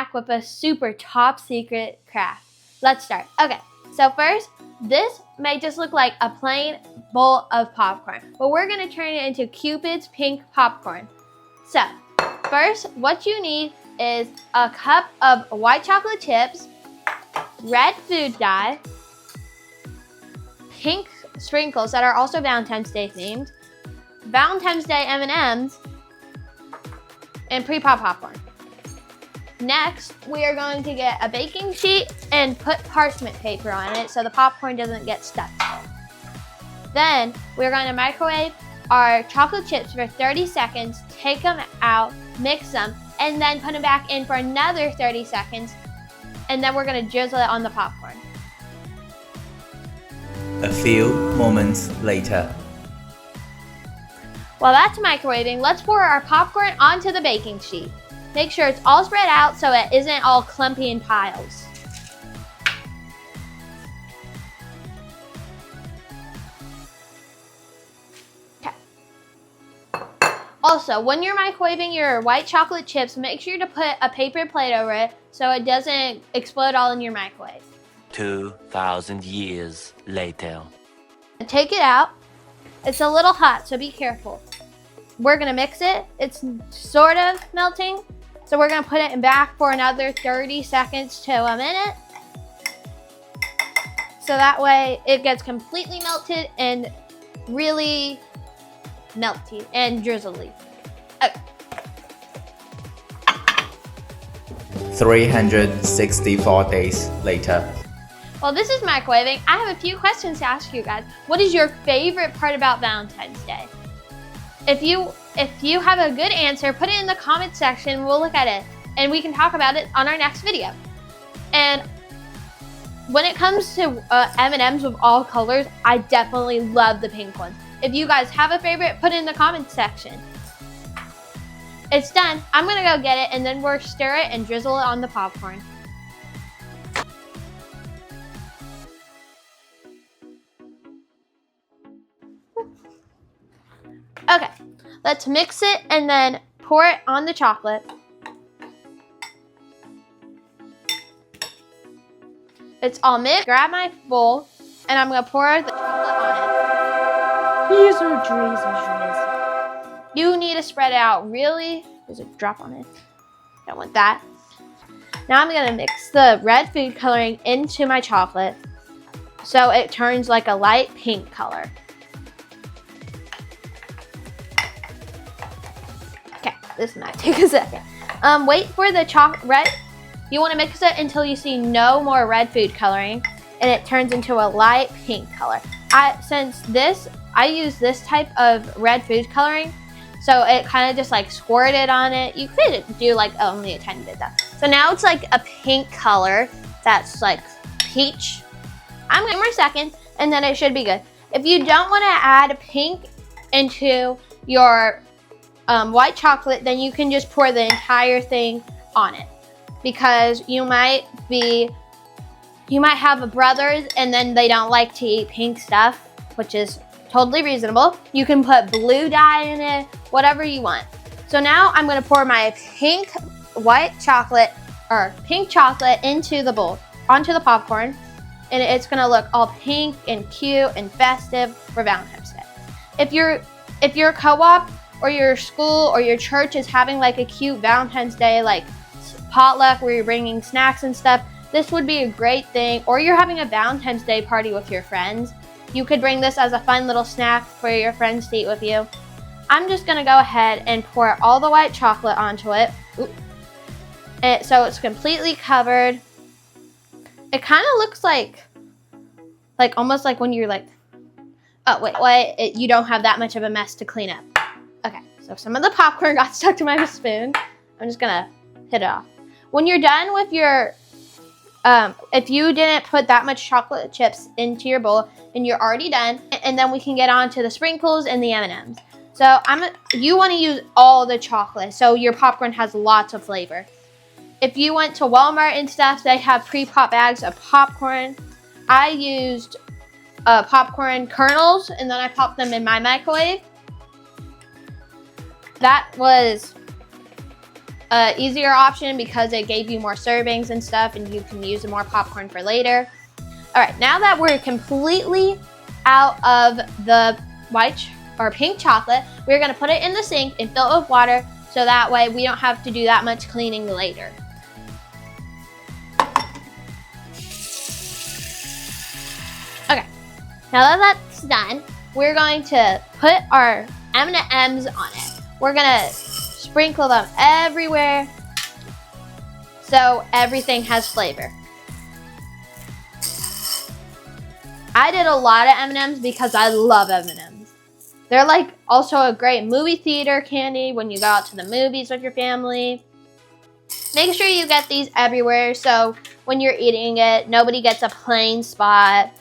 back with a super top secret craft. Let's start. Okay, so first, this may just look like a plain bowl of popcorn, but we're gonna turn it into Cupid's pink popcorn. So, first, what you need is a cup of white chocolate chips, red food dye, pink sprinkles that are also Valentine's Day themed, Valentine's Day M&Ms, and pre-pop popcorn. Next, we are going to get a baking sheet and put parchment paper on it so the popcorn doesn't get stuck. Then, we're going to microwave our chocolate chips for 30 seconds, take them out, mix them, and then put them back in for another 30 seconds, and then we're going to drizzle it on the popcorn. A few moments later. While that's microwaving, let's pour our popcorn onto the baking sheet. Make sure it's all spread out so it isn't all clumpy in piles. Okay. Also, when you're microwaving your white chocolate chips, make sure to put a paper plate over it so it doesn't explode all in your microwave. 2,000 years later. Take it out. It's a little hot, so be careful. We're gonna mix it. It's sort of melting, so we're gonna put it back for another 30 seconds to a minute. So that way it gets completely melted and really melty and drizzly. Okay. 364 days later. While this is microwaving, I have a few questions to ask you guys. What is your favorite part about Valentine's Day? If you have a good answer, put it in the comment section. We'll look at it and we can talk about it on our next video. And when it comes to M&Ms with all colors, I definitely love the pink ones. If you guys have a favorite, put it in the comment section. It's done. I'm gonna go get it and then we'll stir it and drizzle it on the popcorn. Okay, let's mix it and then pour it on the chocolate. It's all mixed. Grab my bowl and I'm gonna pour the chocolate on it. These are drizzle. You need to spread it out really. There's a drop on it. Don't want that. Now I'm gonna mix the red food coloring into my chocolate so it turns like a light pink color. This might take a second. Wait for the red. You want to mix it until you see no more red food coloring and it turns into a light pink color. I use this type of red food coloring, so it kind of just like squirted on it. You could do like only a tiny bit though. So now it's like a pink color that's like peach. I'm gonna wait for a second and then it should be good. If you don't want to add pink into your white chocolate, then you can just pour the entire thing on it, because you might have brothers and then they don't like to eat pink stuff, which is totally reasonable. You can put blue dye in it, whatever you want. So now I'm going to pour my pink chocolate into the bowl, onto the popcorn, and it's going to look all pink and cute and festive for Valentine's Day. If your co-op or your school or your church is having like a cute Valentine's Day like potluck where you're bringing snacks and stuff, this would be a great thing. Or you're having a Valentine's Day party with your friends, you could bring this as a fun little snack for your friends to eat with you. I'm just gonna go ahead and pour all the white chocolate onto it. So it's completely covered. It kind of looks like almost like when you're like, oh wait, you don't have that much of a mess to clean up. Okay, so some of the popcorn got stuck to my spoon. I'm just gonna hit it off. When you're done with your, if you didn't put that much chocolate chips into your bowl and you're already done, and then we can get on to the sprinkles and the M&Ms. So you wanna use all the chocolate so your popcorn has lots of flavor. If you went to Walmart and stuff, they have pre-pop bags of popcorn. I used popcorn kernels and then I popped them in my microwave. That was easier option because it gave you more servings and stuff, and you can use more popcorn for later. All right, now that we're completely out of the white or pink chocolate, we're gonna put it in the sink and fill it with water so that way we don't have to do that much cleaning later. Okay, now that that's done, we're going to put our M&Ms on it. We're gonna sprinkle them everywhere so everything has flavor. I did a lot of M&Ms because I love M&Ms. They're like also a great movie theater candy when you go out to the movies with your family. Make sure you get these everywhere so when you're eating it, nobody gets a plain spot.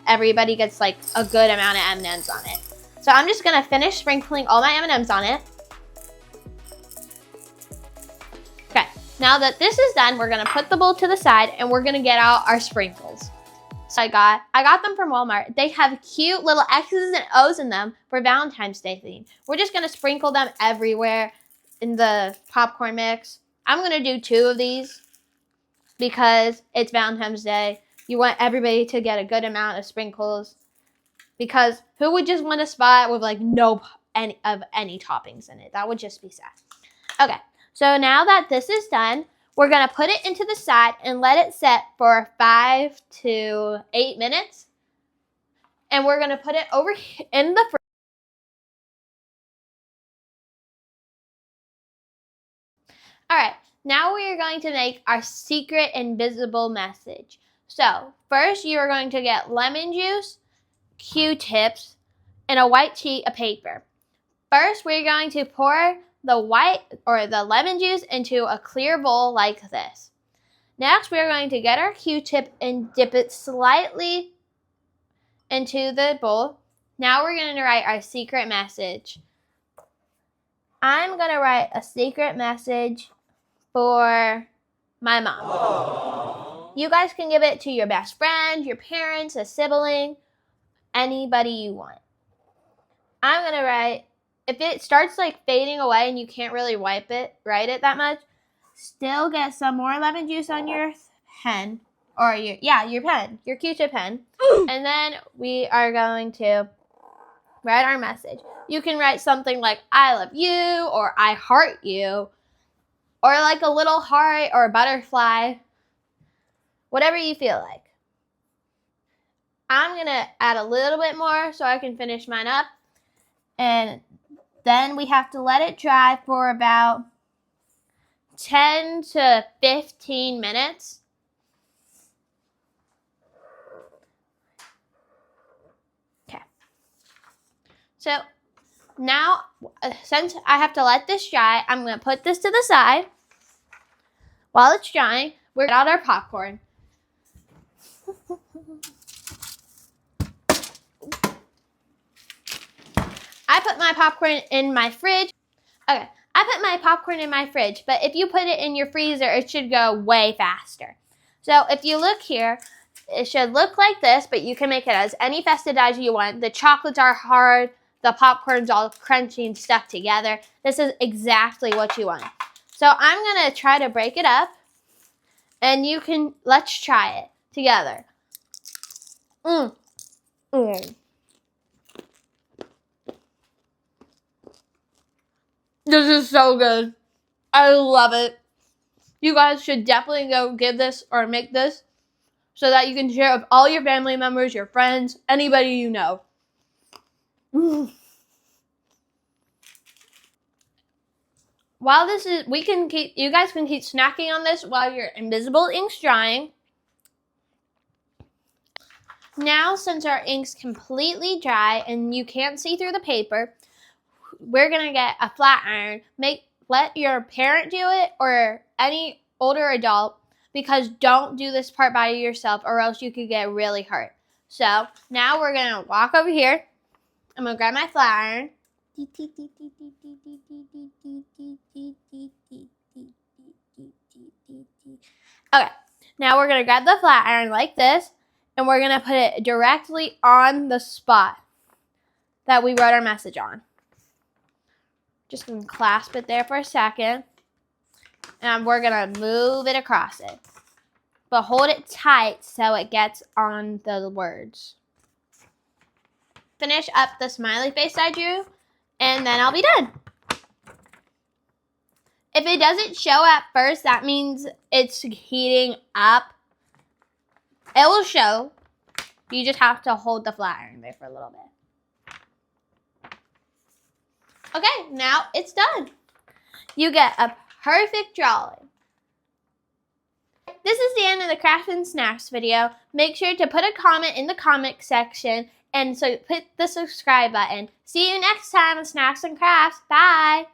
Everybody gets like a good amount of M&Ms on it. So I'm just gonna finish sprinkling all my M&Ms on it. Okay, now that this is done, we're gonna put the bowl to the side and we're gonna get out our sprinkles. So I got them from Walmart. They have cute little X's and O's in them for Valentine's Day theme. We're just gonna sprinkle them everywhere in the popcorn mix. I'm gonna do 2 of these because it's Valentine's Day. You want everybody to get a good amount of sprinkles because who would just want a spot with like no any toppings in it? That would just be sad. Okay, so now that this is done, we're gonna put it into the side and let it set for 5 to 8 minutes. And we're gonna put it over in the fridge. All right, now we are going to make our secret invisible message. So first you are going to get lemon juice, Q-tips, and a white sheet of paper. First, we're going to pour the white or the lemon juice into a clear bowl like this. Next, we're going to get our Q-tip and dip it slightly into the bowl. Now we're going to write our secret message. I'm going to write a secret message for my mom. Aww. You guys can give it to your best friend, your parents, a sibling, anybody you want. I'm going to write, if it starts like fading away and you can't really write it that much, still get some more lemon juice on your pen, or your pen, your Q-tip pen. And then we are going to write our message. You can write something like, I love you, or I heart you, or like a little heart or a butterfly, whatever you feel like. I'm going to add a little bit more so I can finish mine up. And then we have to let it dry for about 10 to 15 minutes. Okay. So now, since I have to let this dry, I'm going to put this to the side. While it's drying, we're going to get out our popcorn. I put my popcorn in my fridge. Okay, I put my popcorn in my fridge, but if you put it in your freezer, it should go way faster. So if you look here, it should look like this, but you can make it as any festive as you want. The chocolates are hard, the popcorn's all crunchy and stuck together. This is exactly what you want. So I'm gonna try to break it up, and let's try it together. This is so good. I love it. You guys should definitely go give this or make this so that you can share with all your family members, your friends, anybody you know. While this is, you guys can keep snacking on this while your invisible ink's drying. Now, since our ink's completely dry and you can't see through the paper, we're gonna get a flat iron. Let your parent do it or any older adult, because don't do this part by yourself or else you could get really hurt. So now we're gonna walk over here. I'm gonna grab my flat iron. Okay, now we're gonna grab the flat iron like this, and we're gonna put it directly on the spot that we wrote our message on. Just gonna clasp it there for a second. And we're gonna move it across it. But hold it tight so it gets on the words. Finish up the smiley face I drew, and then I'll be done. If it doesn't show at first, that means it's heating up. It will show. You just have to hold the flat iron there for a little bit. Okay, now it's done. You get a perfect drawing. This is the end of the Craft and Snacks video. Make sure to put a comment in the comment section and so hit the subscribe button. See you next time with Snacks and Crafts. Bye!